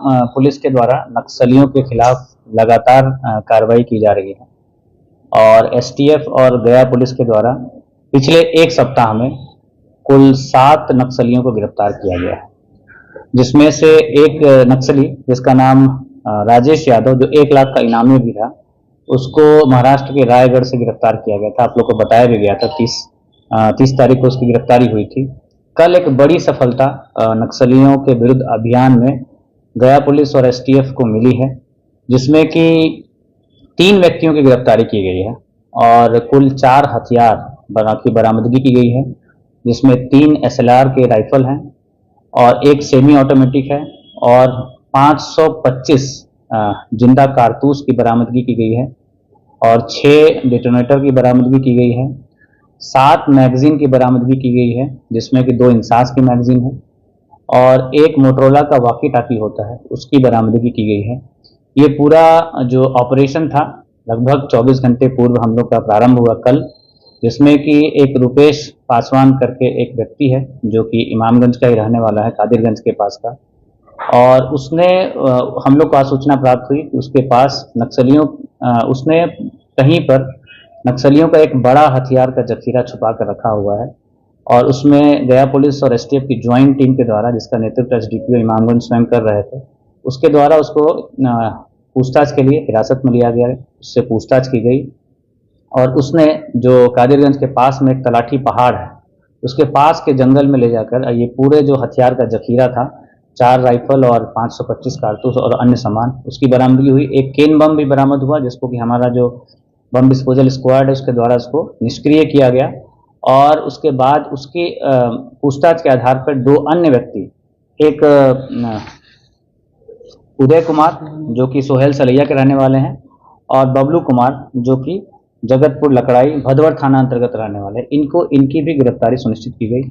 Police के द्वारा नक्सलियों के खिलाफ लगातार कार्रवाई की जा रही है और एसटीएफ और गया पुलिस के द्वारा पिछले एक सप्ताह में कुल 7 नक्सलियों को गिरफ्तार किया गया है, जिसमें से एक नक्सली जिसका नाम राजेश यादव, जो 1 लाख का इनामी भी था, उसको महाराष्ट्र के रायगढ़ से गिरफ्तार किया गया था। आप लोग को बताया भी गया था 30 तारीख को उसकी गिरफ्तारी हुई थी। कल एक बड़ी सफलता नक्सलियों के विरुद्ध अभियान में गया पुलिस और एसटीएफ को मिली है, जिसमें कि 3 व्यक्तियों की गिरफ्तारी की गई है और कुल 4 हथियार की बरामदगी की गई है, जिसमें 3 एसएलआर के राइफल हैं और 1 सेमी ऑटोमेटिक है और 525 जिंदा कारतूस की बरामदगी की गई है और 6 डेटोनेटर की बरामदगी की गई है। 7 मैगजीन की बरामदगी की गई है, जिसमें कि 2 इंसास की मैगजीन है और 1 मोटरोला का वॉकी टाकी होता है, उसकी बरामदगी की गई है। ये पूरा जो ऑपरेशन था लगभग 24 घंटे पूर्व हम लोग का प्रारंभ हुआ कल, जिसमें कि एक रुपेश पासवान करके एक व्यक्ति है जो कि इमामगंज का ही रहने वाला है, कादिरगंज के पास का, और उसने हम लोग को सूचना प्राप्त हुई कि उसके पास उसने कहीं पर नक्सलियों का एक बड़ा हथियार का जखीरा छुपा कर रखा हुआ है और उसमें गया पुलिस और एसटीएफ की ज्वाइंट टीम के द्वारा, जिसका नेतृत्व एसडीपीओ इमामगंज स्वयं कर रहे थे, उसके द्वारा उसको पूछताछ के लिए हिरासत में लिया गया, उससे पूछताछ की गई और उसने जो कादिरगंज के पास में एक तलाठी पहाड़ है, उसके पास के जंगल में ले जाकर ये पूरे जो हथियार का जखीरा था, 4 राइफल और 525 कारतूस और अन्य सामान, उसकी बरामदगी हुई। एक केन बम भी बरामद हुआ, जिसको कि हमारा जो बम डिस्पोजल स्क्वाड है उसके द्वारा उसको निष्क्रिय किया गया और उसके बाद उसकी पूछताछ के आधार पर 2 अन्य व्यक्ति, एक उदय कुमार जो कि सोहेल सलैया के रहने वाले हैं और बबलू कुमार जो कि जगतपुर लकड़ाई भदवर थाना अंतर्गत रहने वाले हैं, इनकी भी गिरफ्तारी सुनिश्चित की गई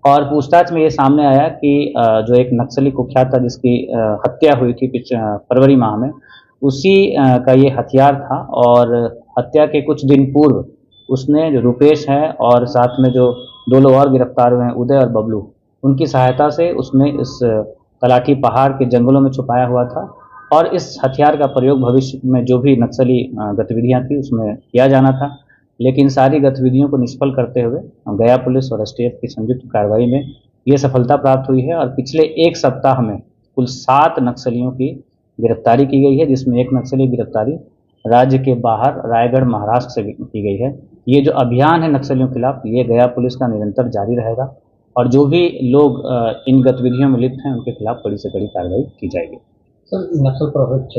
और पूछताछ में ये सामने आया कि जो एक नक्सली कुख्यात था जिसकी हत्या हुई थी फरवरी माह में, उसी का ये हथियार था और हत्या के कुछ दिन पूर्व उसने जो रुपेश है और साथ में जो 2 लोग और गिरफ्तार हुए हैं, उदय और बबलू, उनकी सहायता से उसने इस तलाठी पहाड़ के जंगलों में छुपाया हुआ था और इस हथियार का प्रयोग भविष्य में जो भी नक्सली गतिविधियां थी उसमें किया जाना था। लेकिन सारी गतिविधियों को निष्फल करते हुए गया पुलिस और एसटीएफ की संयुक्त कार्रवाई में ये सफलता प्राप्त हुई है और पिछले एक सप्ताह में कुल 7 नक्सलियों की गिरफ्तारी की गई है, जिसमें एक नक्सली गिरफ्तारी राज्य के बाहर रायगढ़ महाराष्ट्र से की गई है। ये जो अभियान है नक्सलियों के खिलाफ, ये गया पुलिस का निरंतर जारी रहेगा और जो भी लोग इन गतिविधियों में लिप्त हैं उनके खिलाफ कड़ी से कड़ी कार्रवाई की जाएगी। सर, नक्सल प्रभावित